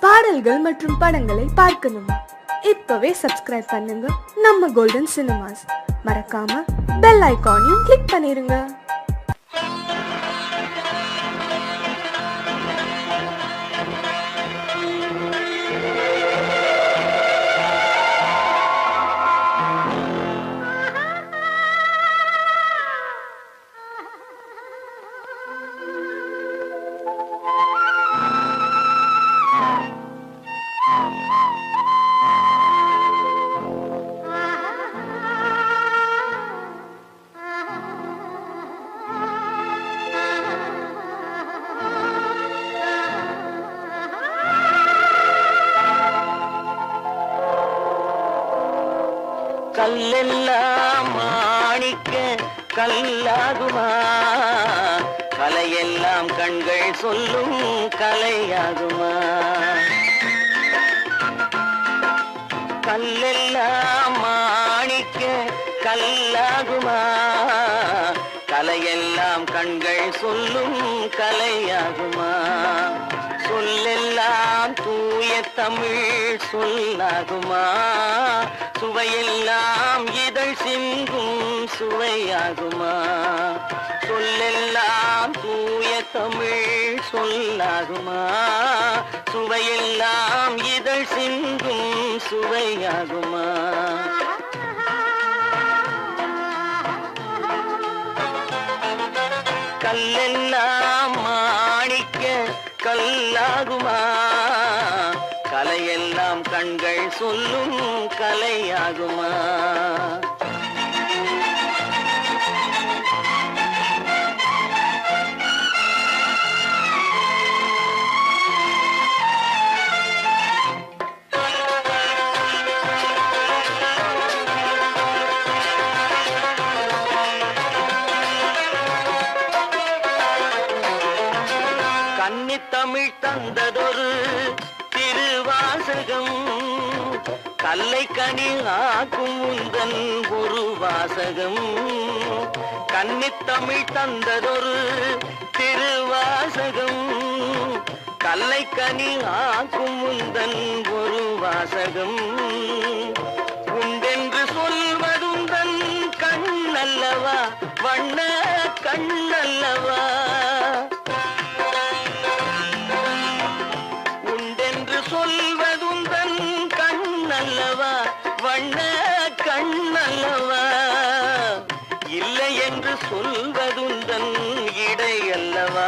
பாடல்கள் மற்றும் படங்களை பார்க்கணுமா? இப்பவே சப்ஸ்கிரைப் பண்ணுங்க நம்ம கோல்டன் சினிமாஸ். மறக்காம பெல் ஐகானையும் கிளிக் பண்ணிருங்க. கல்லெல்லாம் மாணிக்க கல்லாகுமா, கலையெல்லாம் கண்கள் சொல்லும் கலையாகுமா. கல்லெல்லாம் மாணிக்க கல்லாகுமா, கலையெல்லாம் கண்கள் சொல்லும் கலையாகுமா. சொல்லெல்லாம் தூய தமிழ் சொல்லாகுமா, சுவையெல்லாம் இதழ் சிந்தும் சுவையாகுமா. சொல்லெல்லாம் தூய தமிழ் சொல்லாகுமா, சுவையெல்லாம் இதழ் சிந்தும் சுவையாகுமா. கல்லெல்லாம் மாணிக்க கல்லாகுமா, கலையெல்லாம் கண்கள் சொல்லும் கலையாகுமா. கன்னித்தமிழ் தந்ததொரு திருவாசகம், கல்லை கனி ஆக்கும் உந்தன் ஒரு வாசகம். கன்னித்தமிழ் தந்ததொரு திருவாசகம், கல்லை கனி ஆக்கும் உந்தன் ஒரு வாசகம். உண்டென்று சொல்வதுந்தன் கண்ணல்லவா, வண்ண கண்ணல்லவா. சொல்வதுந்தன் கண்ணல்லவா, வண்ண கண்ணல்லவா. இல்லை என்று சொல்வதுந்தன் இடை அல்லவா,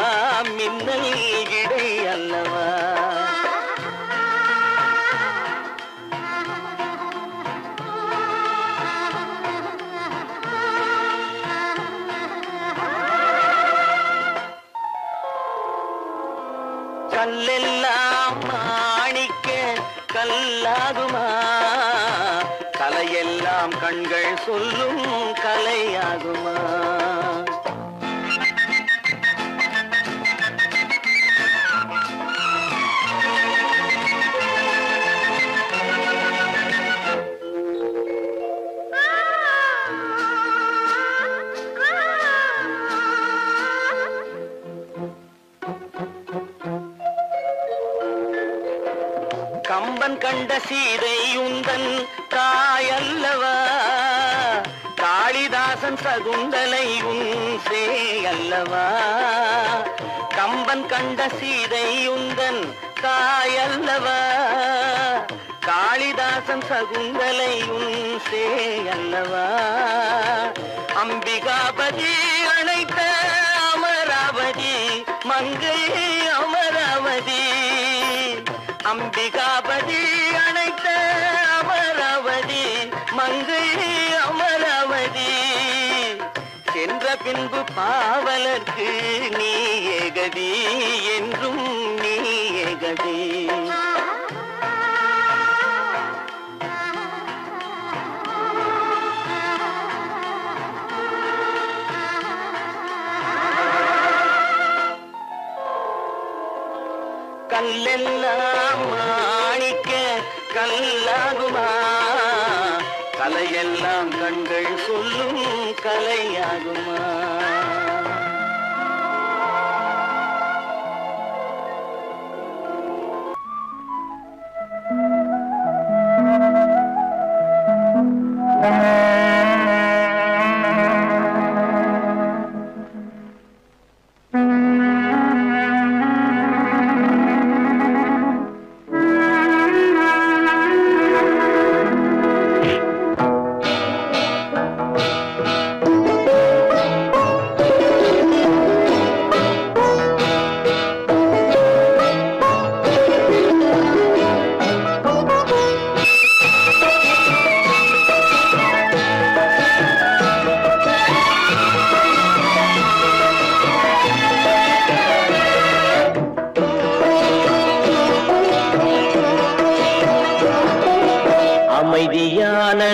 மின்னல் இடை அல்லவா. கல்லெல்லாம் மாணிக்க கல்லாகுமா, கலையெல்லாம் கண்கள் சொல்லும் கலையாகுமா. கம்பன் கண்ட சீதை உந்தன் தாயல்லவா, காளிதாசன் சகுந்தலை உன் சேயல்லவா. கம்பன் கண்ட சீதை உந்தன் தாயல்லவா, காளிதாசன் சகுந்தலை உன் சேயல்லவா. அம்பிகாபதி அணைத்த அமராவதி மங்கை அமராவதி. அம்பிகாபதி அணைத்த அமராவதி மங்கை அமராவதி. சென்ற பின்பு பாவலர்க்கு நீ ஏகதி, என்றும் நீ ஏகதி. கல்லெல்லாம் மாணிக்க கல்லாகுமா, கலையெல்லாம் கண்கள் சொல்லும் கலையாகுமா.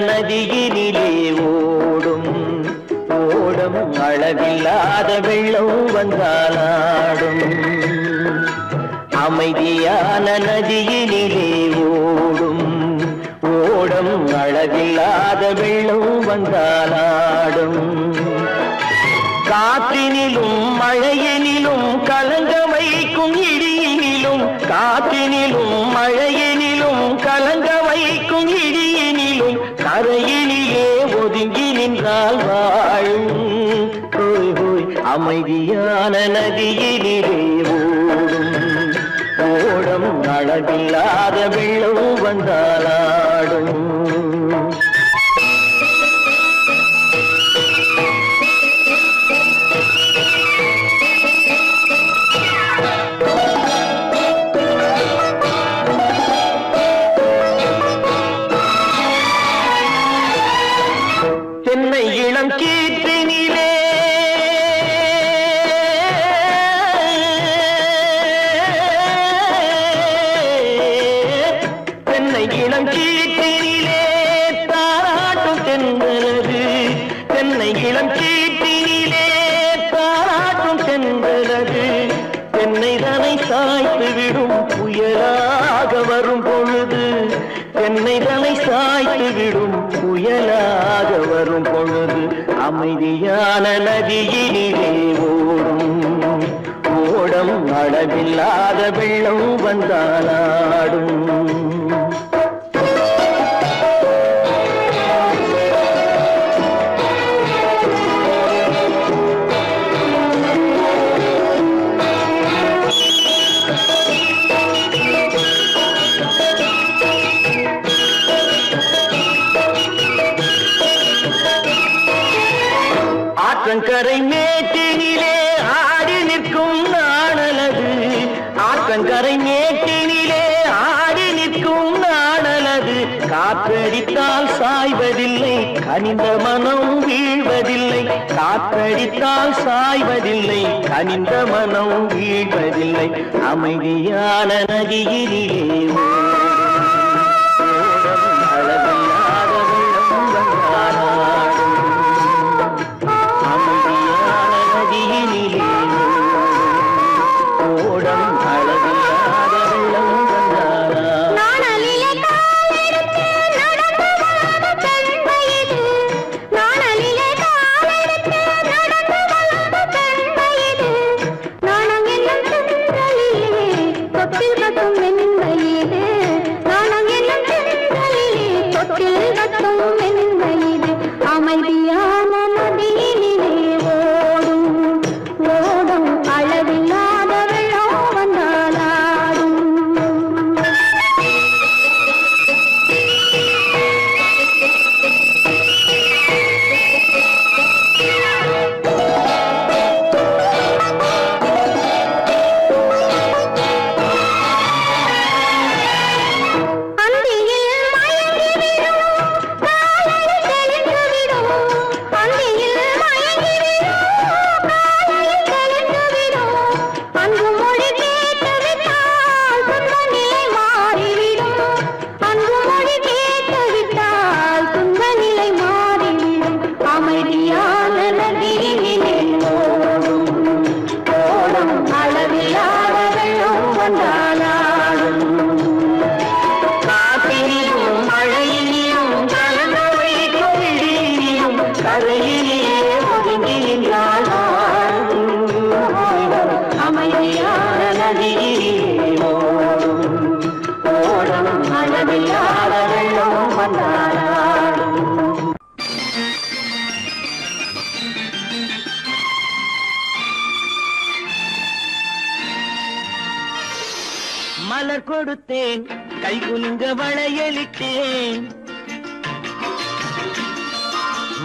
நதியினிலே ஓடும் ஓடும் அளவில்லாத வெள்ளம் வந்தாலாடும் அமைதியான நதியினிலே ஓடும் ஓடும் அளவில்லாத வெள்ளம் வந்தாலாடும் காற்றினிலும் மழையினிலும் கலங்க வைக்கும் இடியினிலும் காற்றினிலும் மழையினிலும் கலங்க வைக்கும் இடியினிலும் கரையினிலே ஒதுங்கி நின்றால் வாழும் ஹோய் ஹோய் அமைதியான நதியினிலே ஓடும் ஓடும் அளவில்லாத வெள்ளம் வந்தாலாடும் தென்னை இளம் கீற்றினிலே தென்னை இளம் கீற்றினிலே தாராட்டும் தென்றலது தென்னை இளம் கீற்றினிலே தாராட்டும் தென்றலது தென்னை தனை சாய்த்து விடும் புயலாக வரும் பொழுது தென்னை தனை சாய்த்து விடும் புயலாக வரும் பொழுது அமைதியான நதியினிலே ஓடும் ஓடம் அளவில்லாத வெள்ளம் வந்தாலாடும் ஆற்றங்கரை மேட்டினிலே ஆடி நிற்கும் நாணலது ஆற்றங்கரை மேட்டினிலே ஆடி நிற்கும் நாணலது காற்றடித்தால் சாய்வதில்லை கனிந்த மனம் வீழ்வதில்லை காற்றடித்தால் சாய்வதில்லை கனிந்த மனம் வீழ்வதில்லை அமைதியான நதியினிலே அளவில்லாத வெள்ளம் வந்தாலாடும் அமைதியான நதியினிலே ஓடம் அளவில்லாத வெள்ளம் வந்தாலாடும் அமைதியான நதியினிலே ஓடும் ஓடும் அளவில்லாத வெள்ளம் வந்தாலாடும் மலர் கொடுத்தேன் கை குலுங்க வளையலிட்டேன்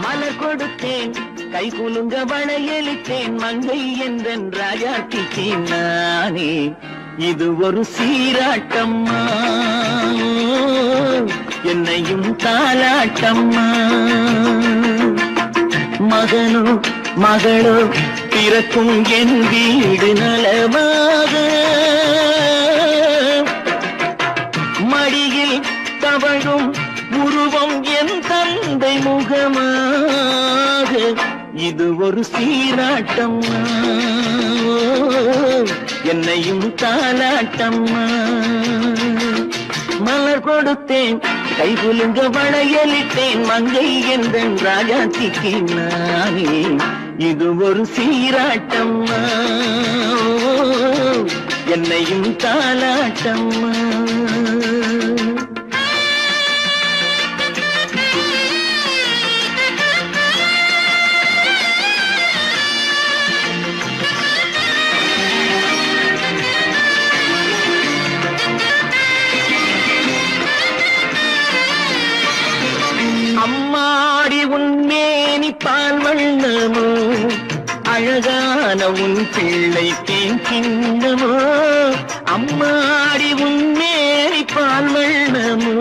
மலர் கொடுத்தேன் கை குலுங்க வளையலிட்டேன் மங்கை என்றன் ராஜாத்திக்கு நானே இது ஒரு சீராட்டம்மா என்னையும் தாலாட்டம்மா மகனோ மகளோ பிறக்கும் என் வீடு நலமாக மடியில் தவழும் உருவம் என் சுகமாக இது ஒரு சீராட்டம்மா என்னையும் தாலாட்டம்மா மலர் கொடுத்தேன் கை குலுங்க வளையலிட்டேன் மங்கை எந்தன் ராஜாத்திக்கு நானே இது ஒரு சீராட்டம்மா என்னையும் தாலாட்டம்மா அம்மாடி உன்மேனி பால் வண்ணமோ அழகான உன் பிள்ளை தேன் கிண்ணமோ அம்மாடி உன்மேனி பால் வண்ணமோ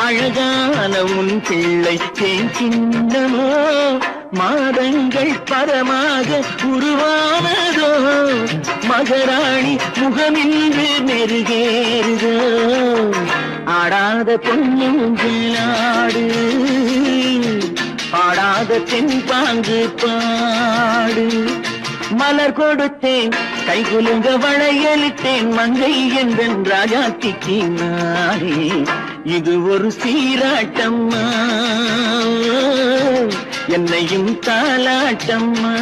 அழகான உன் பிள்ளை தேன் கிண்ணமோ மாதங்கள் பரமாக உருவானதோ மகராணி முகமின்று நெருகேறுதோ ஆடாத பொன்னுங்களாடு பாடாத தென்பாங்கு பாடு மலர் கொடுத்தேன் கை குலுங்க வளையலிட்டேன் மங்கை எந்தன் ராஜாத்திக்கு நானே இது ஒரு சீராட்டம்மா என்னையும் தாலாட்டம்மா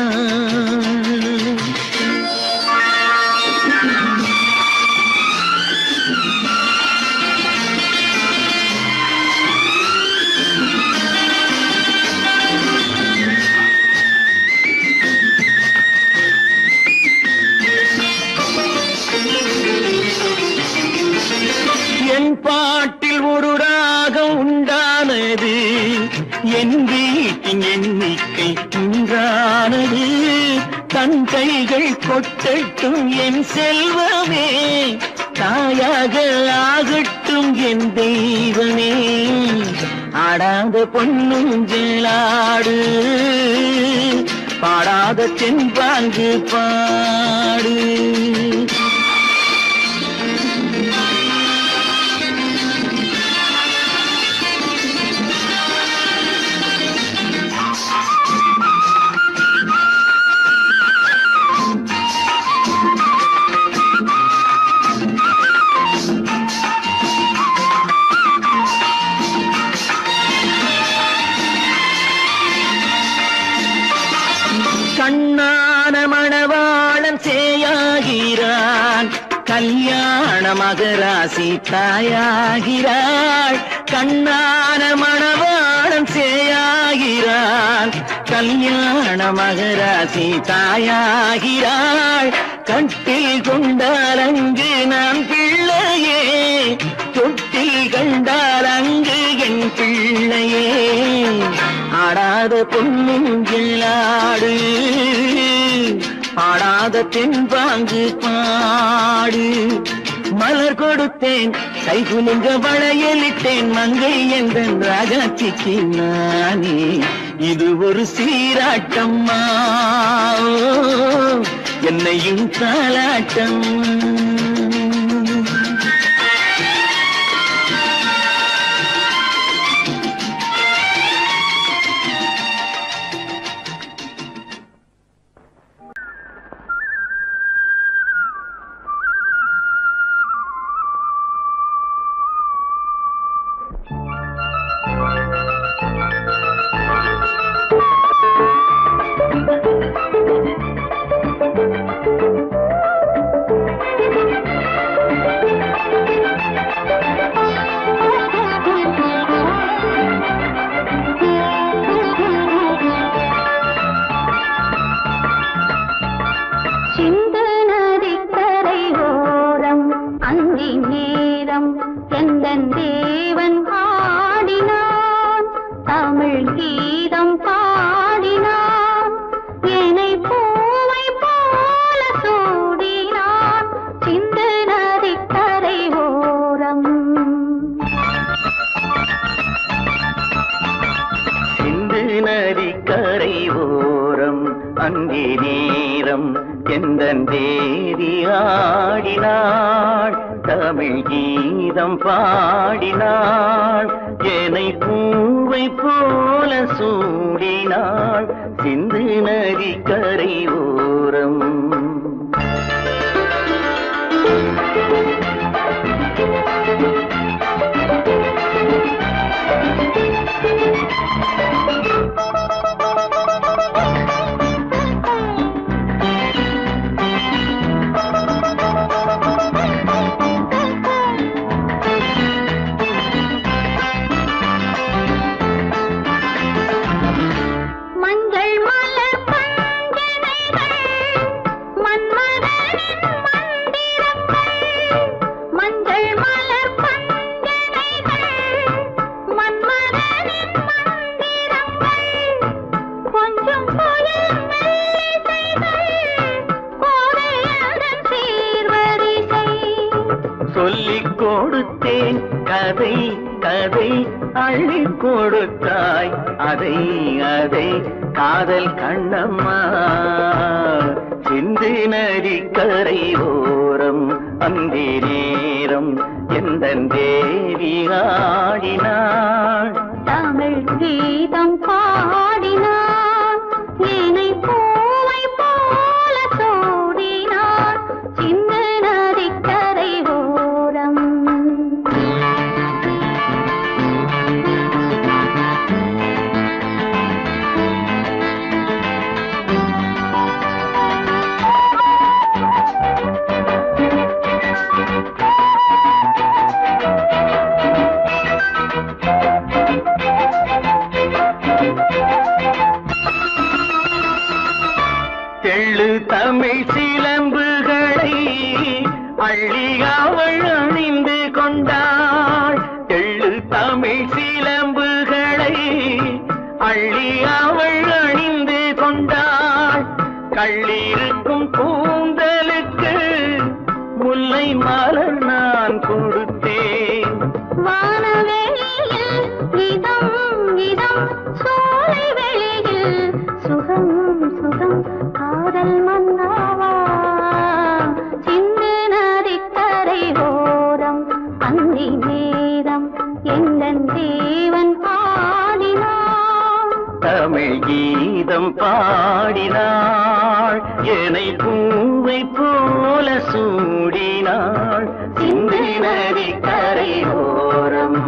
என் பாட்டில் ஒரு ராகம் உண்டானது என் வீட்டின் எண்ணிக்கை உண்டானது தன் கைகள் கொட்டட்டும் என் செல்வமே தாயாக ஆகட்டும் என் தெய்வமே ஆடாத பொன்னுஞ்சலாடு பாடாத தென்பாங்கு பாடு கண்ணான மணவாளன் சேயாகிறான் கல்யாண மகராசி தாயாகிறாள் கண்ணான மணவாளன் சேயாகிறான் கல்யாண மகராசி தாயாகிறாள் கட்டில் கொண்டால் அங்கு நான் பிள்ளையே தொட்டில் கண்டால் அங்கு என் பிள்ளையே ஆடாத பொன்னுங்களாடு ஆடாத தென்பாங்கு பாடு மலர் கொடுத்தேன் கை குலுங்க வளையலிட்டேன் மங்கை எந்தன் ராஜாத்திக்கு நானே இது ஒரு சீராட்டம்மா என்னையும் தாலாட்டம்மா நதிக்கரை ஓரம் அங்கே நேரம் எந்தன் தேவி ஆடினாள் தமிழ் கீதம் பாடினாள் என்னை பூவை போல சூடினாள் சிந்து நதி கரை ஓரம் சொல்லிக் கொடுத்தேன் கதை கதை அள்ளி கொடுத்தாய் அதை அதை காதல் கண்ணம்மா சிந்து நதி கரை ஓரம் அந்தி நேரம் எந்த தேவி ஆடினாள் தமிழ் கீதம் பாடினார் என்னை பூவை போல சூடினார் சின்ன நதிக்கரை ஓரம் தெள்ளு தமிழ் சிலம்புகளை அள்ளி அவள் அணிந்து கொண்டாள் தெள்ளு தமிழ் சிலம்புகளை அள்ளி அவள் அணிந்து கொண்டாள் கள்ளிருக்கும் கூந்தலுக்கு முல்லை மலர் நான் கொடுத்தேன் வானவெளியில் இதம் இதம் சோலை வெளியில் சுகம் சுகம் காதல் மன்னாவா சிந்து நதிக்கரை ஓரம் அந்தி நேரம் எங்கள் தேவன் பாடினார் தமிழ் கீதம் பாடினாள் என்னை பூவை போல சூடினாள் சிந்து நதி கரை ஓரம்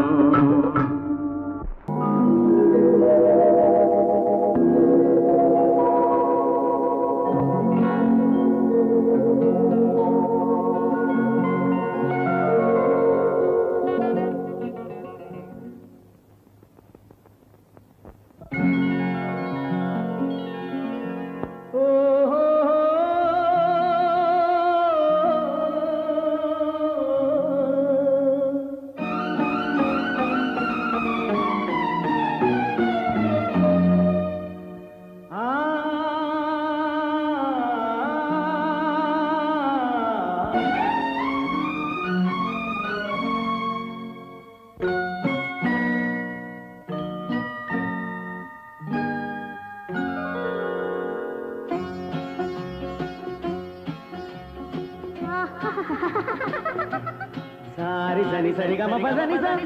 సారి సని సరి గమ పదని సని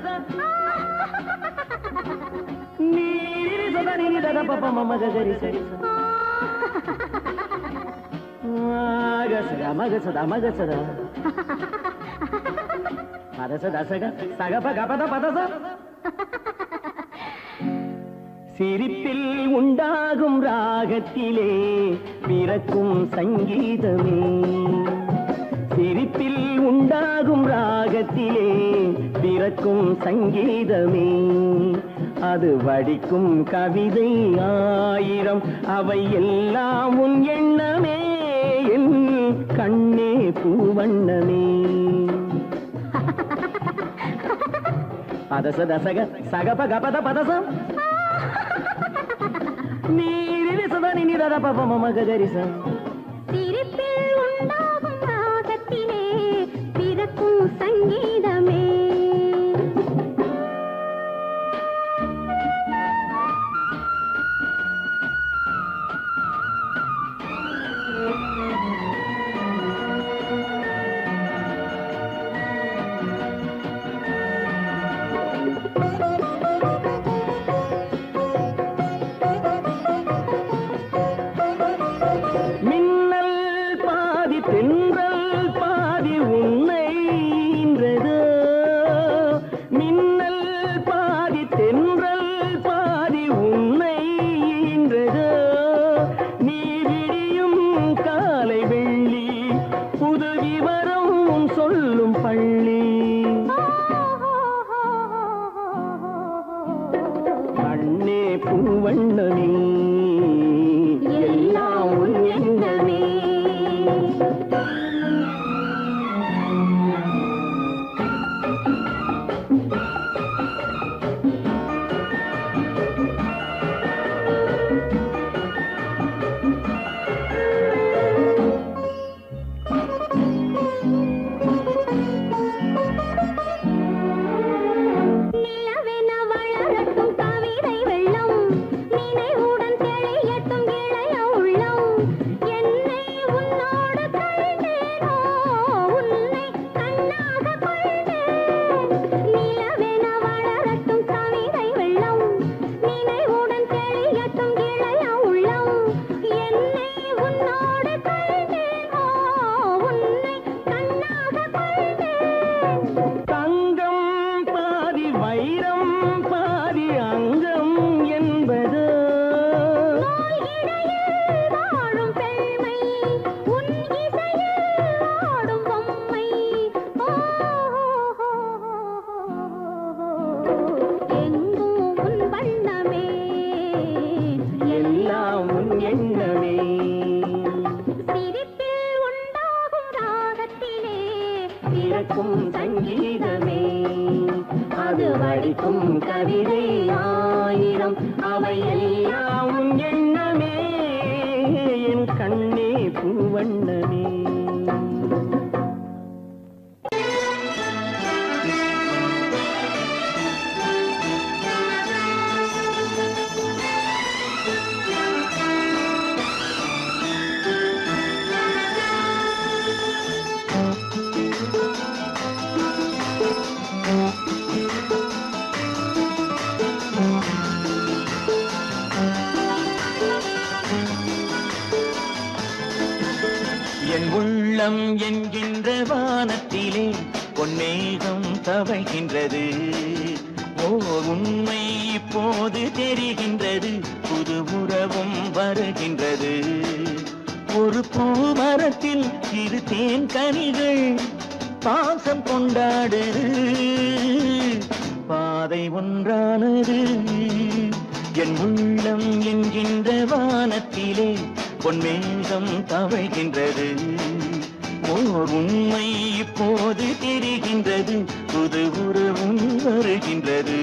నీరి సదని దద పప మమ గరి సరి మగ సద మగ సద పద సద సగ సగ పగ పద పద స சிரிப்பில் உண்டாகும் ராகத்திலே பிறக்கும் சங்கீதமே சிரிப்பில் உண்டாகும் ராகத்திலே பிறக்கும் சங்கீதமே அது வடிக்கும் கவிதை ஆயிரம் அவை எல்லாம் உன் எண்ணமே என் கண்ணே பூவண்ணமே பதச தசக சகப கபத பதசம் நீரில் சதனி நிதர பப மம கரிச சிரிப்பில் உண்டாகும் ராகத்திலே பிறக்கும் சங்கீதமே படிக்கும் கவிதை ஆயிரம் அவையெல்லாம் உன் எண்ணமே என் கண்ணே பூவண்ணமே. என் உள்ளம் என்கின்ற வானத்திலே பொன்னேகம் தவழ்கின்றது. ஓர் உண்மை இப்போது தெரிகின்றது, புது உறவும் வருகின்றது. ஒரு பூமரத்தில் இரு தேன் கனிகள் பாசம் கொண்டாடுது, பாதை ஒன்றானது. என் உள்ளம் என்கின்ற வானத்திலே பொன்மேகம் தவழ்கின்றது. ஓர் உண்மை இப்போது தெரிகின்றது, புது உறவும் வருகின்றது.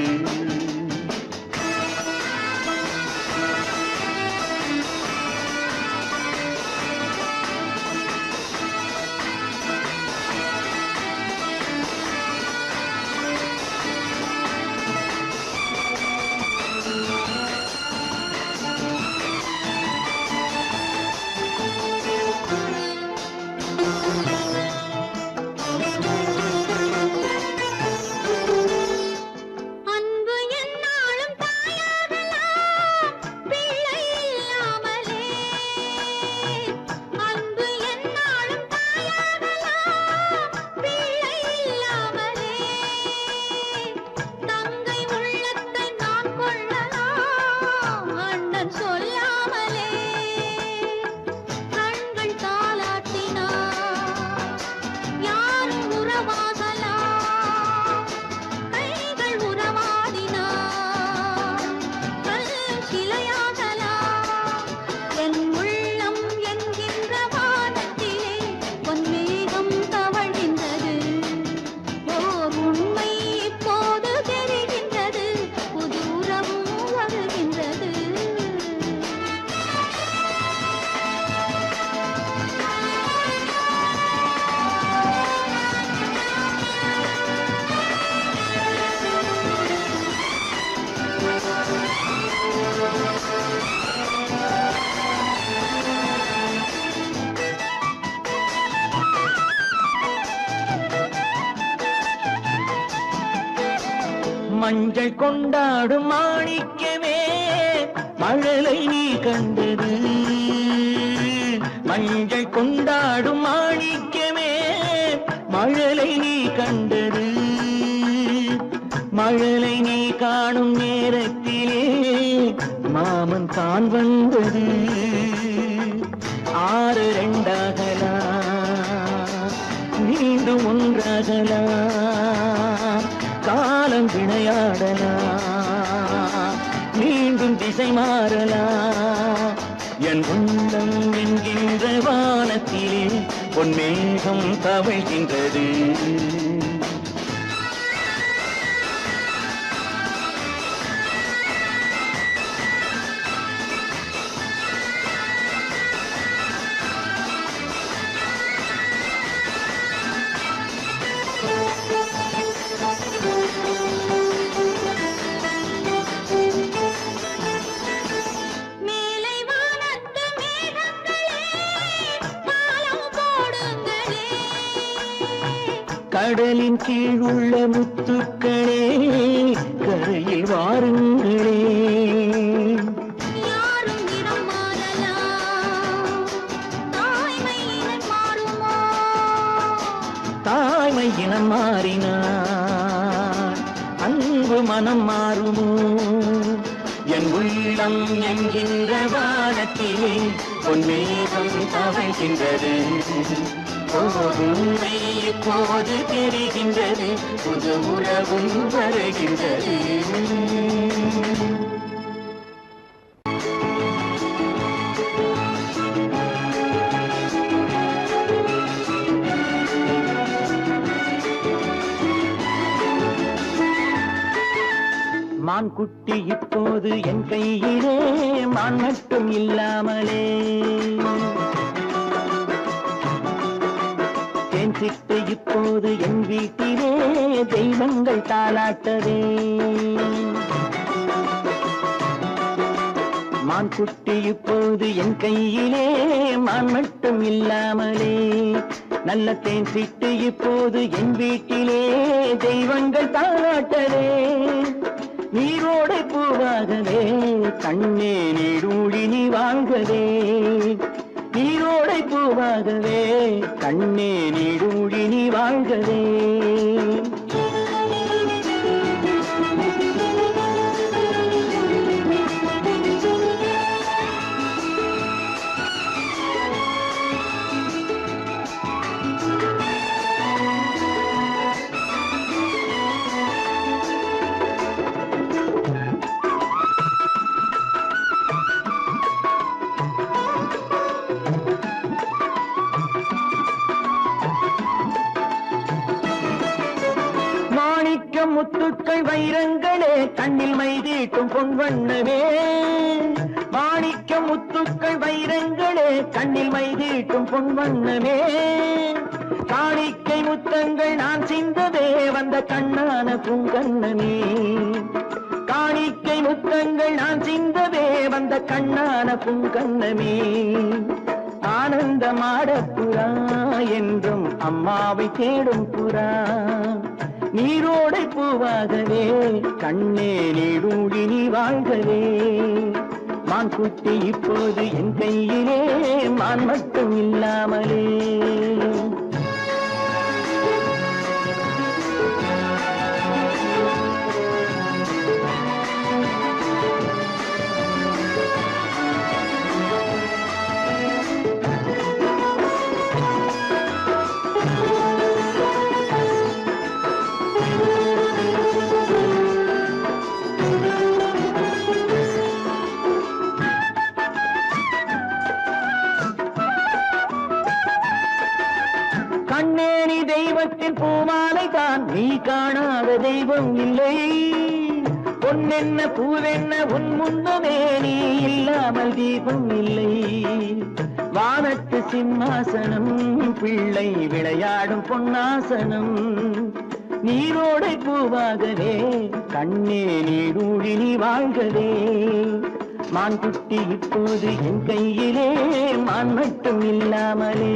மஞ்சள் கொண்டாடும் மாணிக்கமே மழலை நீ கண்டது. மஞ்சள் கொண்டாடும் மாணிக்கமே மழலை நீ கண்டது. மழலை நீ காணும் நேரத்திலே மாமன் தான் வந்தது. 6 2ஆகலாம், மீண்டும் ஒன்றாகலாம். காலம் விளையாடலாம், மீண்டும் திசை மாறலாம். என் உள்ளம் என்கின்ற வானத்திலே பொன்மேகம் தவழ்கின்றது. கடலின் கீழ் உள்ள முத்துக்களே கரையில் வாருங்களே. யாரும் இனம் மாறலாம், தாய்மை இனம் மாறுமோ? தாய்மை இனம் மாறினார் அன்பு மனம் மாறுமோ? என் உள்ளம் என்கின்ற வானத்திலே பொன்மேகம் தவழ்கின்றது. உண்மை இப்போது தெரிகின்றது, புது உறவும் வருகின்றது. மான் குட்டி இப்போது என் கையிலே மான் மட்டும் இல்லாமலே தேன் சிட்டு இப்போது என் வீட்டிலே தெய்வங்கள் தாலாட்டதே மான் குட்டி இப்போது என் கையிலே மான் மட்டும் இல்லாமலே நல்ல தேன் சிட்டு இப்போது என் வீட்டிலே தெய்வங்கள் தாலாட்டதே நீரோடை பூவாகவே கண்ணே நீடூழி நீ வாழ்கவே நீரோடை பூவாகவே கண்ணே நீடூழி நீ வாழ்கவே முத்துக்கள் வைரங்களே கண்ணில் மைதீட்டும் பொன்வண்ணமே மாணிக்க முத்துக்கள் வைரங்களே கண்ணில் மைதீட்டும் பொன்வண்ணமே காணிக்கை முத்தங்கள் நான் சிந்தவே வந்த கண்ணான பூங்கண்ணமே காணிக்கை முத்தங்கள் நான் சிந்தவே வந்த கண்ணான பூங்கண்ணமே ஆனந்தமாடப்புறா என்றும் அம்மாவை தேடும் புறா நீரோடை பூவாகவே கண்ணே நீடூழி நீ வாழ்கவே மான் குட்டி இப்போது என் கையிலே மான் மட்டும் இல்லாமலே கண்ணேனி தெய்வத்தின் பூமாலை தான் நீ காணாத தெய்வம் இல்லை பொன்னென்ன பூவென்ன உன் முன்னமே நீ இல்லாமல் தீபம் இல்லை வானத்து சிம்மாசனம் பிள்ளை விளையாடும் பொன்னாசனம் நீரோடை பூவாகவே கண்ணே நீடூழி நீ வாழ்கவே மான் குட்டி இப்போது என் கையிலே மான் மட்டும் இல்லாமலே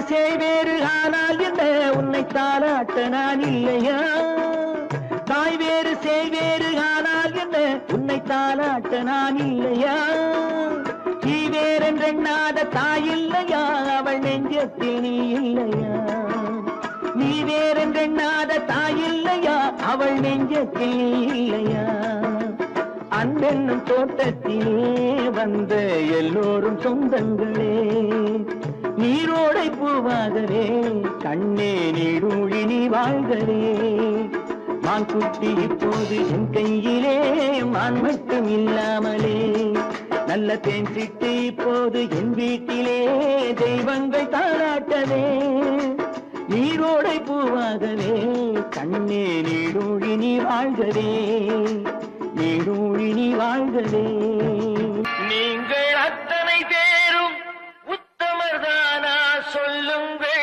சேவேறு ஆனால் என்ன உன்னை தாலாட்ட நான் இல்லையா தாய் வேறு சேவேறு ஆனால் என்ன உன்னை தாலாட்ட நான் இல்லையா நீ வேறென்றெண்ணாத தாய் இல்லையா அவள் நெஞ்சத்தில் நீ இல்லையா நீ வேறென்றெண்ணாத தாய் இல்லையா அவள் நெஞ்சத்தில் நீ இல்லையா அன்பென்னும் தோட்டத்திலே வந்த எல்லோரும் சொந்தங்களே நீரோடை பூவாகவே கண்ணே நீடூழி நீ வாழ்கவே மான் குட்டி இப்போது என் கையிலே மான் மட்டும் இல்லாமலே நல்ல தேன் சிட்டு இப்போது என் வீட்டிலே தெய்வங்கள் தாலாட்டவே நீரோடை பூவாகவே கண்ணே நீடூழி நீ வாழ்கவே நீடூழி நீ வாழ்கவே நீங்கள் அத்தனை பேரும் உத்தமர்தானா சொல்லுங்கள்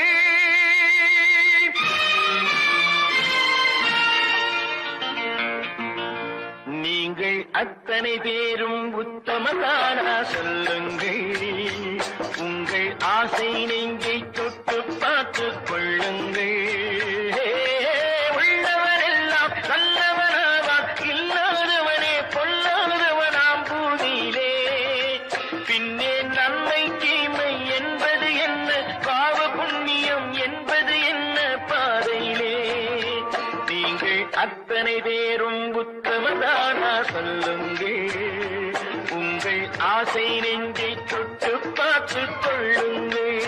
நீங்கள் அத்தனை பேரும் உத்தமர்தானா சொல்லுங்கள் உங்கள் ஆசை நெஞ்சை தொட்டு பார்த்துக் கொள்ளுங்கள் உள்ளவரெல்லாம் நல்லவனாவான் இல்லாதவனே பொல்லாதவனாம் பூதியிலே பின்னே நன்மை தீமை என்பது என்ன பாவ புண்ணியம் என்பது என்ன பாதையிலே நீ நீங்கள் அத்தனை பேரும் உத்தமதானா சொல்லுங்கள் உங்கள் ஆசை நெஞ்சை தொட்டு பார்த்துக் கொள்ளுங்கள்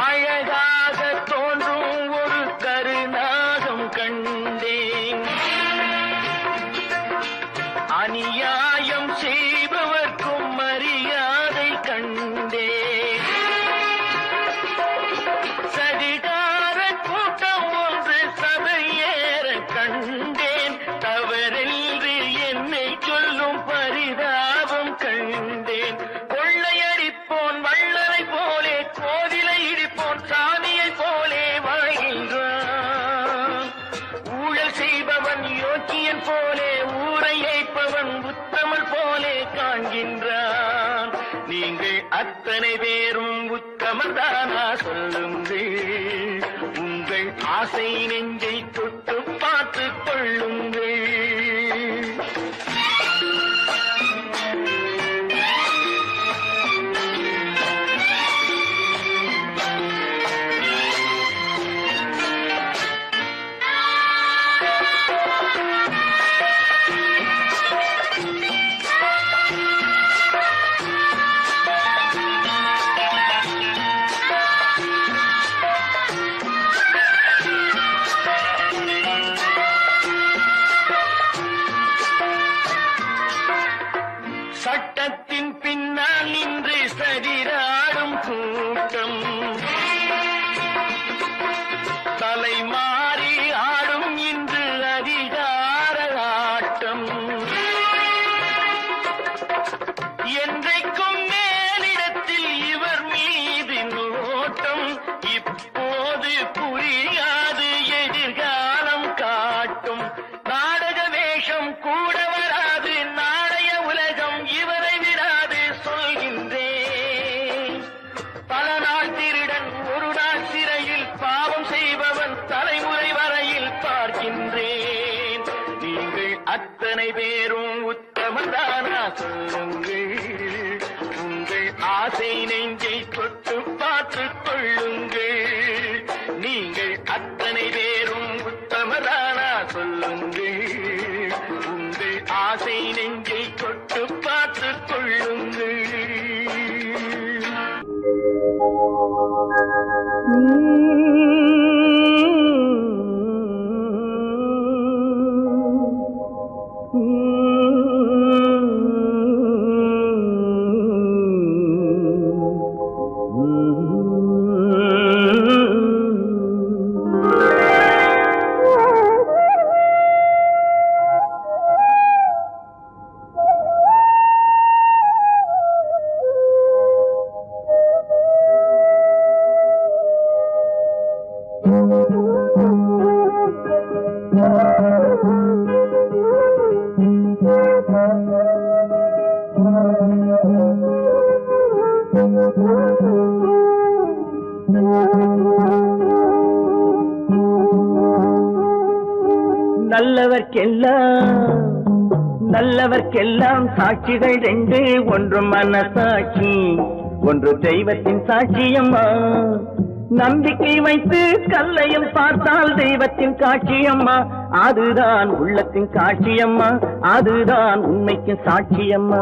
அழகாக தோன்றும் ஒரு கருநாகம் கண்டேன் அநியாயம் செய்பவர்க்கும் மரியாதை கண்டேன் சதிகார கூட்டம் ஒன்று சபையேற கண்டேன் தவறென்று என்னை சொல்லும் பரிதாபம் கண்டேன் கொள்ளையடிப்போன் வள்ளலை போலே கோவிலை இடிப்போன் சாமியை போலே வாழ்கின்றான் ஊழல் செய்பவன் யோக்கியன் போலே ஊரை ஏய்ப்பவன் உத்தமல் போலே காண்கின்றான் நீங்கள் அத்தனை பேரும் உத்தமதானா சொல்லுங்கள் உங்கள் ஆசை நெஞ்சை தொட்டு பார்த்துக் கொள்ளுங்கள் சட்டத்தின் பின்னால் நின்று சதிராடும் கூட்டம் தலைமாறி ஆடும் இன்று அதிகார ஆட்டம் என்றைக்கும் மேலிடத்தில் இவர் மீது நோட்டம் இப்போது புரியாது எதிர்காலம் காட்டும் நாடக வேஷம் கூட வராது நாளைய உலகம் இவரை விடாது சொல்கின்றேன் பல நாள் திருடன் ஒரு நாள் சிறையில் பாவம் செய்பவன் தலைமுறை வரையில் பார்க்கின்றேன் நீங்கள் அத்தனை பேரும் உத்தமதானா சொல்லுங்கள் உங்கள் ஆசை நெஞ்சை தொட்டு பார்த்துக் கொள்ளுங்கள் நீங்கள் அத்தனை பேரும் உத்தமதானா சொல்லுங்கள் உங்கள் ஆசை நெஞ்சை தொட்டு பார்த்துக் கொள்ளுங்கள் நல்லவர்க்கெல்லாம் சாட்சிகள் ரெண்டு ஒன்று மனசாட்சி ஒன்று தெய்வத்தின் சாட்சியம்மா நம்பிக்கை வைத்து கல்லையும் பார்த்தால் தெய்வத்தின் காட்சியம்மா அதுதான் உள்ளத்தின் காட்சியம்மா அதுதான் உண்மைக்கு சாட்சியம்மா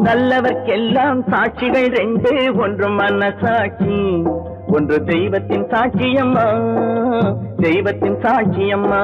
நல்லவர்க்கெல்லாம் சாட்சிகள் ரெண்டு ஒன்று மனசாட்சி ஒன்று தெய்வத்தின் சாட்சியம்மா தெய்வத்தின் சாட்சியம்மா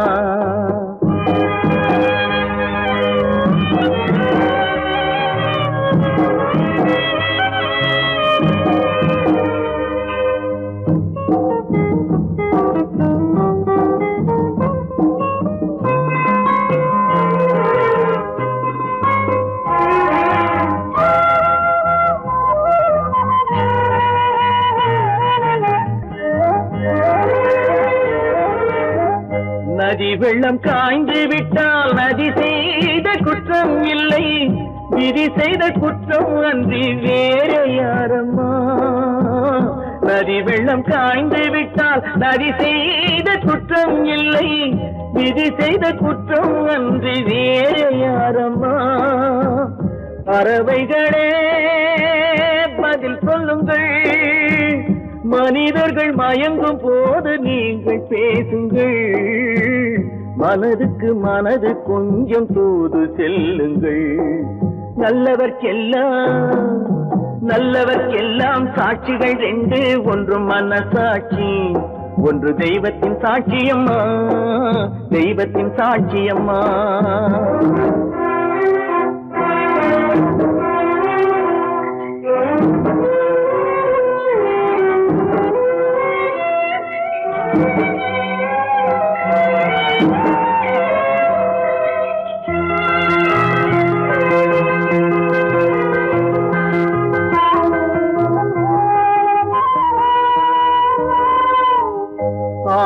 நதி வெள்ளம் காய்ந்து விட்டால் நதி குற்றம் இல்லை, விதி செய்த குற்றம் அன்றி வேற யாரம்மா? நதி வெள்ளம் காய்ந்து விட்டால் நதி செய்த குற்றம் இல்லை, விதி செய்த குற்றம் அன்றி வேற யாரம்மா? பறவைகளே பதில் சொல்லுங்கள், மனிதர்கள் மயங்கும் போது நீங்கள் பேசுங்கள், மனதுக்கு மனது கொஞ்சம் தூது செல்லுங்கள். நல்லவர்க்கெல்லாம் சாட்சிகள் ரெண்டு, ஒன்று மனசாட்சி, ஒன்று தெய்வத்தின் சாட்சியம்மா, தெய்வத்தின் சாட்சியம்மா.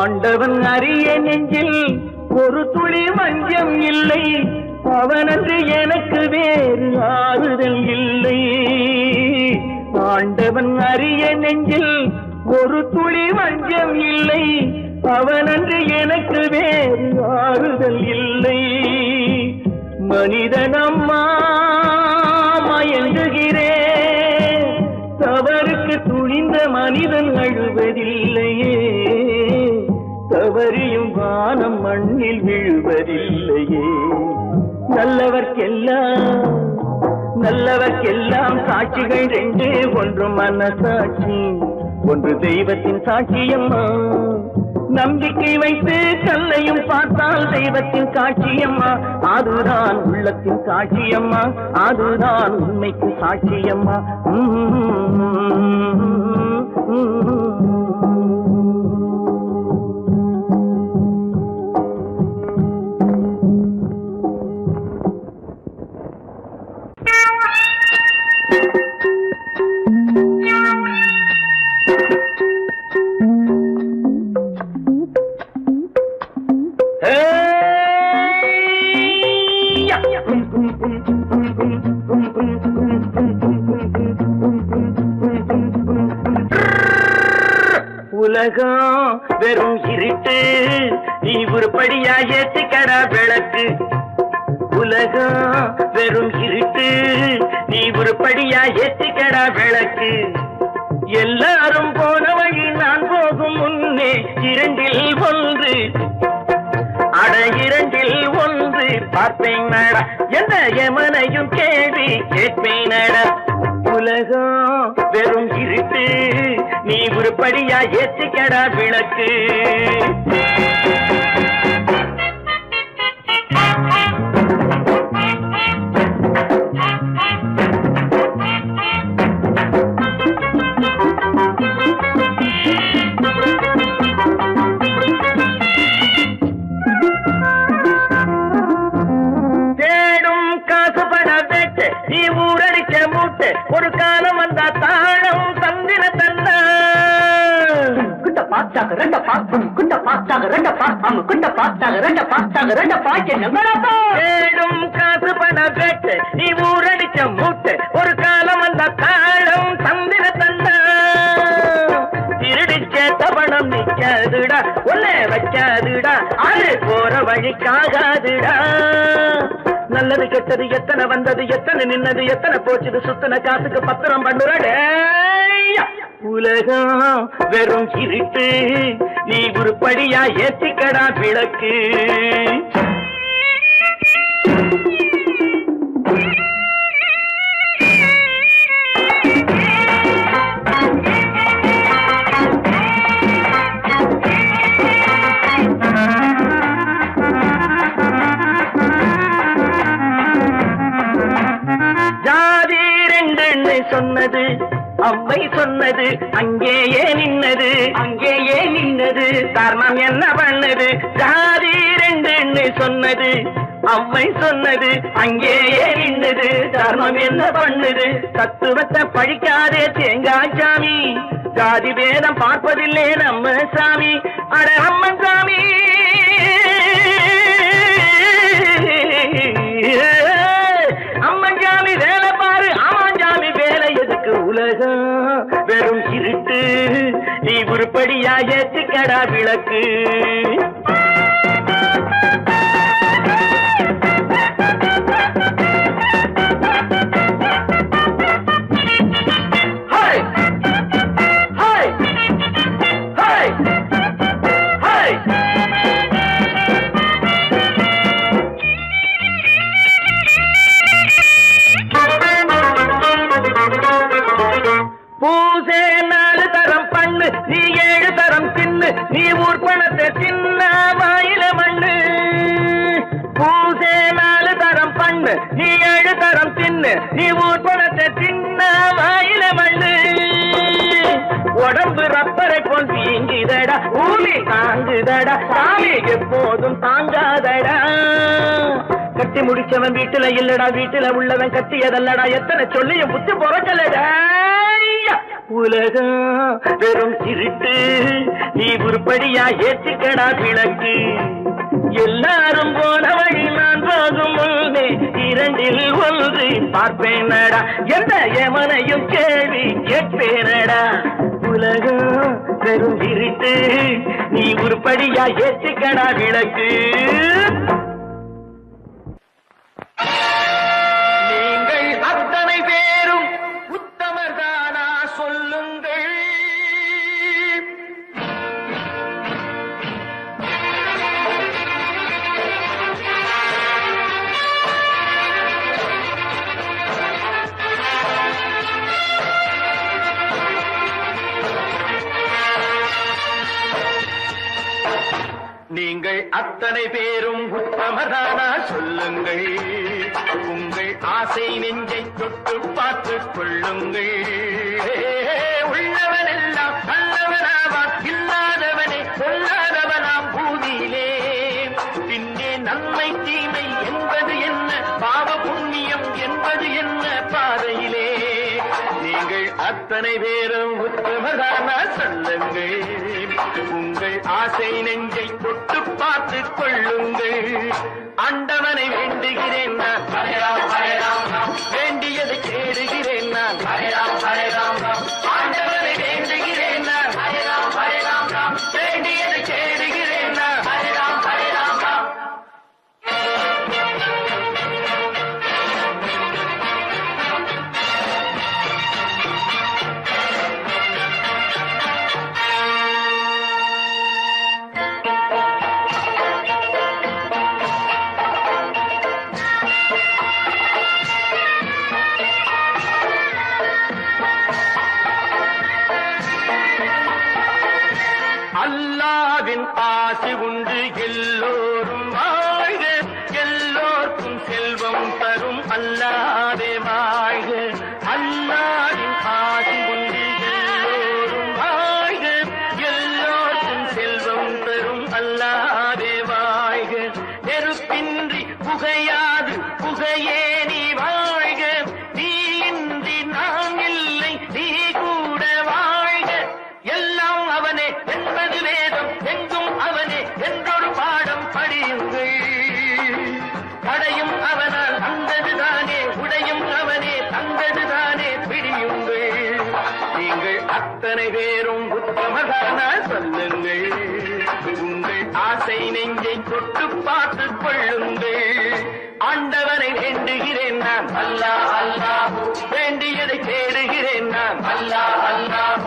ஆண்டவன் அறிய நெஞ்சில் ஒரு துளி வஞ்சம் இல்லை, அவனன்று எனக்கு வேறு ஆறுதல் இல்லை. ஆண்டவன் அறிய நெஞ்சில் ஒரு துளி வஞ்சம் இல்லை, அவனன்று எனக்கு வேறு ஆறுதல் இல்லை. மனிதனம்மா மயங்குகிறேன், தவறுக்கு துணிந்த மனிதன் அழுவதில்லையே, தவறியும் வானம் மண்ணில் விழுவதில்லையே. நல்லவர்க்கெல்லாம் சாட்சிகள் ரெண்டு, ஒன்று மனசாட்சி, ஒன்று தெய்வத்தின் சாட்சியம்மா. நம்பிக்கை வைத்து கல்லையும் பார்த்தால் தெய்வத்தின் சாட்சியம்மா, அதுதான் உள்ளத்தின் சாட்சியம்மா, அதுதான் உண்மைக்கு சாட்சியம்மா. உலகம் வெறும் இருட்டு, நீ உருப்படியா ஏத்திக்கடா விளக்கு. உலகம் வெறும் இருட்டு, நீ உருப்படியா ஏத்திக்கடா விளக்கு. எல்லாரும் போன வழி நான் போகும் முன்னே இரண்டில் ஒன்று, அட இரண்டில் ஒன்று பார்ப்பேன் நட, எந்த எமனையும் கேள்வி கேட்பேன் நட. உலகம் வெறும் இருட்டு, நீ உருப்படியா ஏத்திக்கடா விளக்கு. தேடும் காசு பட வேட்டு, நீ ஊரடிச்ச மூட்டு, ஒரு காலம் வந்தா தாழம் தந்திர தந்தா. குண்ட பாச்சாக ரெண்ட பாக்கும், குண்ட பாச்சாக ரெண்ட பாக்காம, குண்ட பாச்சாக ரெண்ட பாச்சாக ரெண்ட பாக்க. தேடும் காசு பட வேட்டு, நீ ஊரடிச்ச மூட்டு, ஒரு காலம் வந்தா தாழம் தந்திர தந்தா. திருடிச்ச தவணம் நிக்காதுடா, ஒன்னே வைக்காதுடா, அது போற வழிக்காகாதுடா. நல்லது கெட்டது எத்தனை வந்தது, எத்தனை நின்னது, எத்தனை போச்சுது, சுத்தன காசுக்கு பத்திரம் பண்ணுறடே. உலகம் வெறும் இருட்டு, நீ உருப்படியா ஏத்திக்கடா விளக்கு. ஜாதி ரெண்டு சொன்னது, அவ்வை சொன்னது, அங்கேயே நின்னது, அங்கேயே நின்னது, தர்மம் என்ன பண்ணது. ஜாதி ரெண்டு சொன்னது, அவ்வை சொன்னது, அங்கேயே நின்னது, தர்மம் என்ன பண்ணுது. தத்துவத்தை பழிக்காதே தேங்காய் சாமி, ஜாதி வேதம் பார்ப்பதில்லை நம்ம சாமி, அட அம்மன் சாமி. நீ உருப்படியா ஏற்றிக்கடா விளக்கு. பூசே 4 தரம் பண்ணு, நீ 7 தரம் தின்னு, நீ ஊர் பணத்தை தின்ன வாயில மண்ணு. பூசே 4 தரம் பண்ணு, நீ 7 தரம் தின்னு, நீ ஊர் பணத்தை தின்ன வாயில மண்ணு. உடம்பு ரப்பரை போல் வீங்குதடா, ஊமி தாங்குதடா, சாமி எப்போதும் தாங்காதடா. கட்டி முடிச்சவன் வீட்டுல இல்லடா, வீட்டுல உள்ளவன் கட்டியதல்லடா, எத்தனை சொல்லியும் புத்தி பொறக்கலடா. உலகம் வெறும் திருட்டு, நீ உருப்படியா ஏற்றிக்கடா விளக்கு. எல்லாரும் போன வழி நான் போகும் முன்னே 2ல் 1 பார்ப்பேனடா, எந்த எமனையும் கேள்வி கேட்பேனடா. உலகம் வெறும் திருட்டு, நீ உருப்படியா ஏற்றிக்கடா விளக்கு. நீங்கள் அத்தனை பேரும் உத்தமர்தானா சொல்லுங்கள். நீங்கள் அத்தனை பேரும் உத்தமதானா சொல்லுங்கள். உங்கள் ஆசை நெஞ்சை தொட்டு பார்த்துக் கொள்ளுங்கள். உள்ளவன் எல்லாம் நல்லவனாவான், இல்லாதவனே சொல்லாதவனாம் பூமியிலே. பின்னே நன்மை தீமை என்பது என்ன, பாவ புண்ணியம் என்பது என்ன பாதையிலே. நீங்கள் அத்தனை பேரும் உத்தமதானா சொல்லுங்கள். உங்கள் ஆசை நெஞ்சை தொட்டு பார்த்துக் கொள்ளுங்கள். ஆண்டவனை வேண்டுகிறேன் நான், வேண்டியதை கேடுகிறேன் நான். ஆண்டவனை வேண்டுகிறேன் நான், வேண்டியதை கேடுகிறேன் நான். அல்லாவின் ஆசி உண்டு எல்லோரும் வாழ்க, எல்லோருக்கும் செல்வம் தரும் அல்லாவே வாழ்க. அல்லாவின் ஆசி உண்டு எல்லோரும் வாழ்க, எல்லோருக்கும் செல்வம் தரும் அல்லாவே வாழ்க. நெருப்பின்றி புகையாது புகையே நீ வாழ்க, நீ இன்றி நான் இல்லை நீ கூட வாழ்க. எல்லாம் அவனே என்பது வேதம், எங்கும் அவனே என்றொரு பாடம் படியுங்கள். கடையும் அவனால் வந்ததுதானே, உடையும் அவனே தந்ததுதானே பிடியுங்கள். நீங்கள் அத்தனை பேரும் உத்தமதானா சொல்லுங்கள். உங்கள் ஆசை நெஞ்சை தொட்டு பார்த்துக் கொள்ளுங்கள். ஆண்டவனை வேண்டுகிறேன் நான், அல்லாஹ் அல்லாஹ், வேண்டியதை தேடுகிறேன் நான், அல்லாஹ் அல்லாஹ்.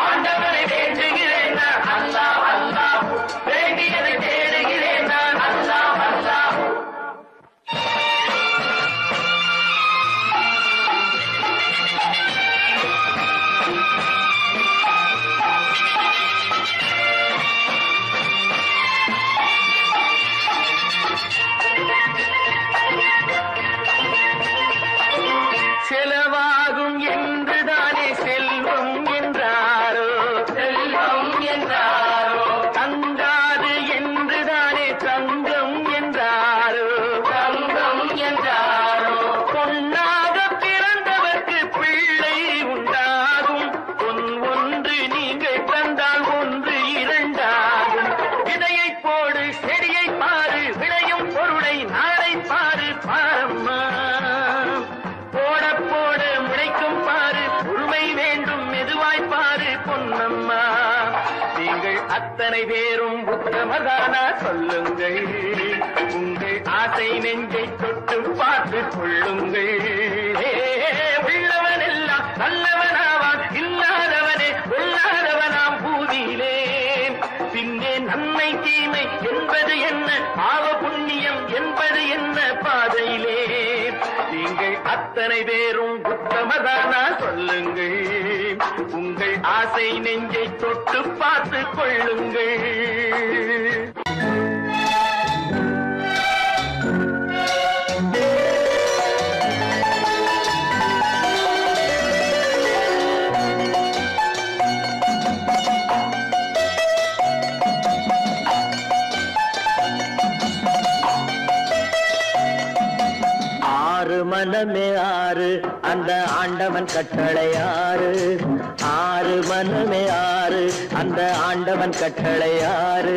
ஆண்டவனை வேண்டுகிறேன் நான், அல்லாஹ் அல்லாஹ், வேண்டியதை தேடுகிறேன் நான், அல்லாஹ் அல்லாஹ். செலவாகும் என்றுதானே செல்வம் அத்தனை பேரும் உத்தமதானா சொல்லுங்கள். உங்கள் ஆசை நெஞ்சை தொட்டு பார்த்து கொள்ளுங்கள். உள்ளவன் எல்லாம் நல்லவனாவான், இல்லாதவனே கொல்லாதவனாம் பூதியிலே. பின்னே நன்மை தீமை என்பது என்ன, பாவ புண்ணியம் என்பது என்ன பாதையிலே. நீங்கள் அத்தனை பேரும் உத்தமதானா சொல்லுங்கள். உங்கள் ஆசை நெஞ்சை தொட்டு பார்த்து கொள்ளுங்கள். மனமே ஆறு அந்த ஆண்டவன் கட்டளை ஆறு. ஆறு மனமே ஆறு அந்த ஆண்டவன் கட்டளை ஆறு.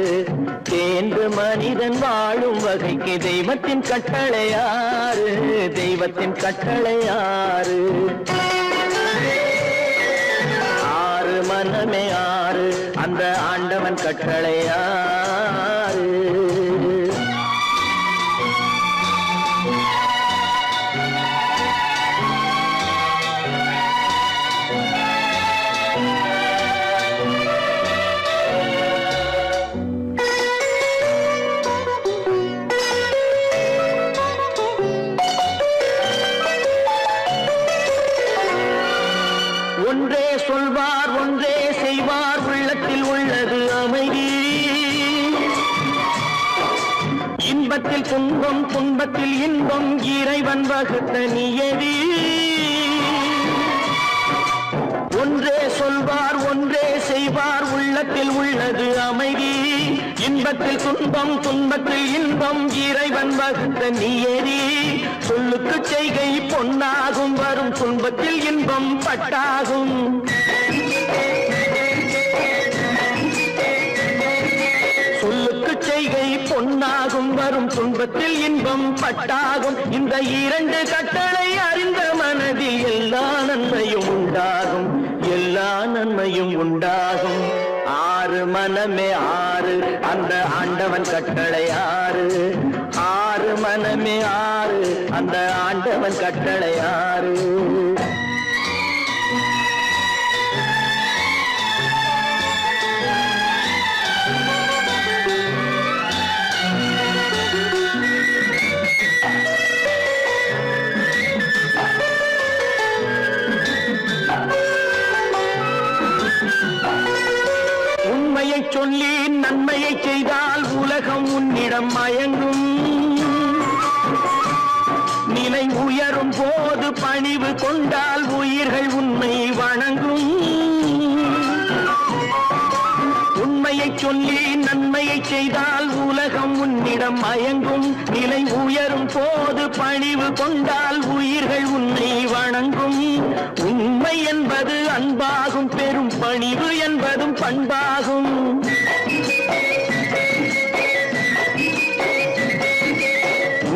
தேர்ந்து மனிதன் வாழும் வகைக்கு தெய்வத்தின் கட்டளை ஆறு. தெய்வத்தின் கட்டளை ஆறு. ஆறு மனமே ஆறு அந்த ஆண்டவன் கட்டளை ஆறு. ஒன்றே சொல்வார் ஒன்றே செய்வார், உள்ளத்தில் உள்ளது அமைதி. இன்பத்தில் துன்பம் துன்பத்தில் இன்பம் இறைவன் வகுத்த நியதி. ஒன்றே சொல்வார் ஒன்றே செய்வார், உள்ளத்தில் உள்ளது அமைதி. இன்பத்தில் துன்பம் துன்பத்தில் இன்பம் இறைவன் வகுத்த நியதி. சொல்லுக்கு செய்கை பொன்னாகும், வரும் துன்பத்தில் இன்பம் பட்டாகும். சொல்லுக்கு செய்கை பொன்னாகும், வரும் துன்பத்தில் இன்பம் பட்டாகும். இந்த இரண்டு கட்டளை அறிந்த மனதில் எல்லா நன்மையும் உண்டாகும். எல்லா நன்மையும் உண்டாகும். ஆறு மனமே ஆறு அந்த ஆண்டவன் கட்டளை ஆறு. ஆறு மனமே ஆறு அந்த ஆண்டவன் கட்டளை ஆறு. உண்மையை சொல்லி நன்மையை செய்தால் உலகம் உன்னிடம் மயங்கும். நிலை உயரும் போது பணிவு கொண்டால் உயிர்கள் உன்னை வணங்கும். உண்மையை சொல்லி நன்மையை செய்தால் உலகம் உன்னிடம் மயங்கும். நிலை உயரும் போது பணிவு கொண்டால் உயிர்கள் உன்னை வணங்கும். உண்மை என்பது அன்பாகும், பெரும் பணிவு என்பதும் பண்பாகும்.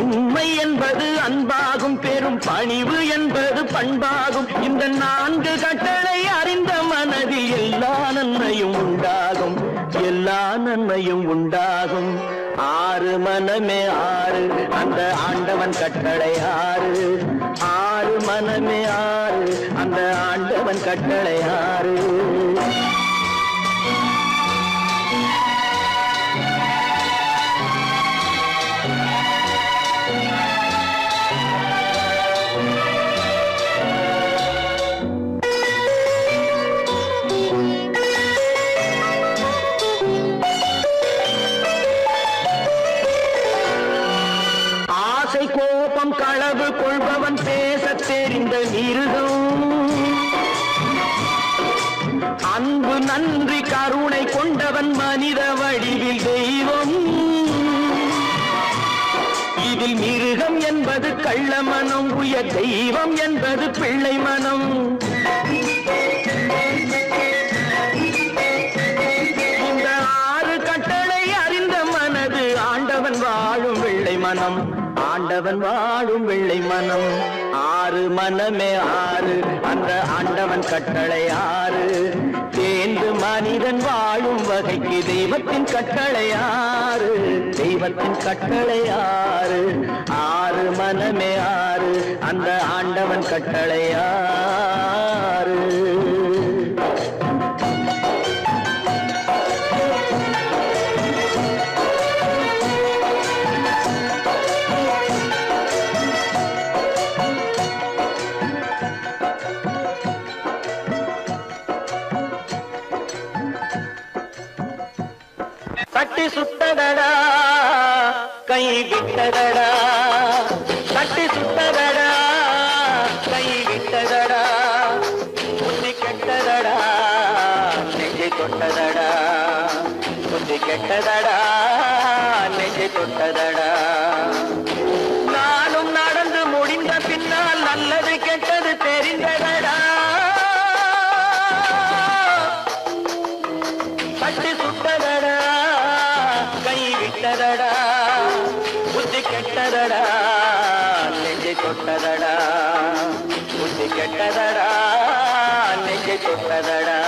உண்மை என்பது அன்பாகும், பெரும் பணிவு என்பது பண்பாகும். இந்த நான்கு கட்டளை அறிந்த மனதில் எல்லா நன்மையும் உண்டாகும். எல்லா நன்மையும் உண்டாகும். ஆறு மனமே ஆறு அந்த ஆண்டவன் கட்டளை ஆறு. ஆறு மனமே ஆறு அந்த ஆண்டவன் கட்டளை ஆறு. கோபம் களவு கொள்பவன் பேச தெரிந்த மிருகம். அன்பு நன்றி கருணை கொண்டவன் மனித வடிவில் தெய்வம். இதில் மிருகம் என்பது கள்ள மனம், உயர் தெய்வம் என்பது பிள்ளை மனம். இந்த ஆறு கட்டளை அறிந்த மனது ஆண்டவன் வாழும் வெள்ளை மனம். ஆண்டவன் வாழும் வெள்ளை மனம். ஆறு மனமே ஆறு அந்த ஆண்டவன் கட்டளை ஆறு. தேர்ந்து மனிதன் வாழும் வகைக்கு தெய்வத்தின் கட்டளையாறு, தெய்வத்தின் கட்டளையாறு. ஆறு மனமே ஆறு, அந்த ஆண்டவன் கட்டளையாறு. தட்டி சுட்டதடா கை விட்டதடா, தட்டி சுட்டதடா கை விட்டதடா, புத்தி கெட்டதடா நெஞ்சை தொட்டதடா, புத்தி கெட்டதடா நெஞ்சை தொட்டதடா. நானும் நடந்து முடிந்த பின்னால் நல்லது கெட்டது தெரிந்ததடா. தட்டி சுட்டதடா கை விட்டதடா, புத்தி கெட்டதடா நெஞ்சை தொட்டதடா, புத்தி கெட்டதடா நெஞ்சை தொட்டதடா.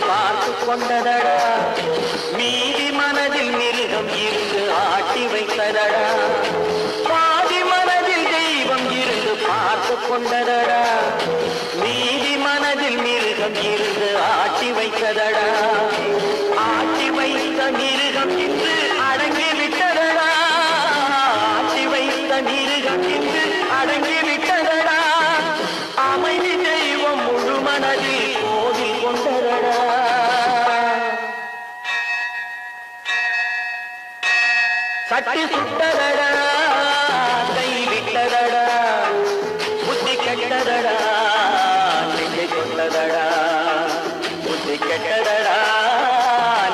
பார்த்து கொண்டதடா, மீதி மனதில் மிருகம் இருந்து ஆட்டி வைத்ததடா. பாதி மனதில் தெய்வம் இருந்து பார்த்து கொண்டதடா, மீதி மனதில் மிருகம் இருந்து ஆட்டி வைத்ததடா. ஆட்டி வைத்த மிருகம் இன்று அடங்கி விட்டதடா, ஆட்டி வைத்த மிருகம் இன்று அடங்கி விட்டதடா. அமைதி தெய்வம் முழு மனதில் கோவில் கொண்டதடா. சட்டி சுட்டதடா கை விட்டதடா, புத்தி கெட்டதடா நெஞ்சை தொட்டதடா, புத்தி கெட்டதடா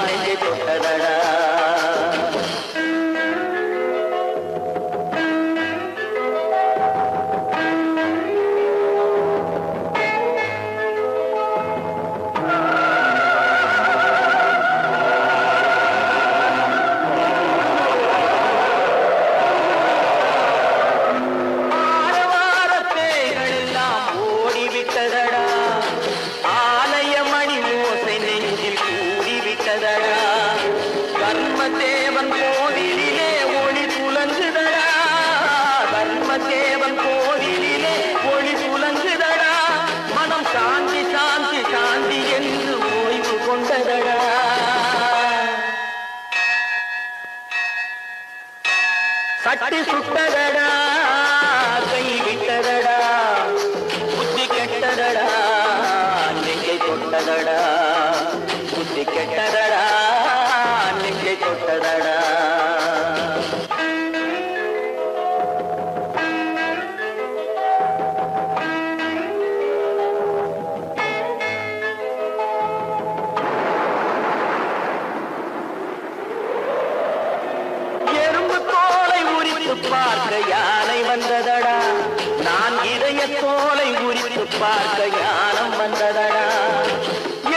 நெஞ்சை தொட்டதடா. தர்மதேவன் கோவிலிலே ஒளி புலங்குதடா, தர்மதேவன் கோவிலிலே ஒளி புலங்குதடா. மனம் சாந்தி சாந்தி சாந்தி என்று ஓய்வு கொண்டதடா. சட்டி சுட்டதடா கை விட்டதடா, புத்தி கெட்டதடா நெஞ்சை தொட்டதடா, புத்தி கெட்டதடா நெஞ்சை தொட்டதடா. எறும்பு தோலை உரித்து பார்க்க யானை வந்ததடா, நான் இதய தோலை உரித்து பார்க்க யானம் வந்ததடா.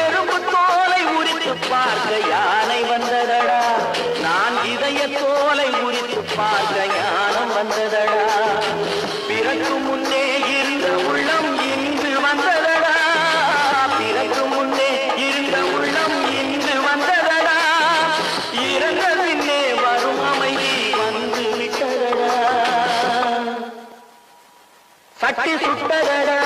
எறும்பு தோலை உரித்து பார்க்க யானை வந்ததடா, நான் இதய தோலை உரித்து பார்க்க ஞானம் வந்ததடா. பிறகு முன்னே இருந்த உள்ளம் இன்று வந்ததடா, பிறகு முன்னே இருந்த உள்ளம் இன்று வந்ததடா. இறந்த பின்னே வரும் அமைதி வந்து விட்டதடா. சட்டி சுட்டதடா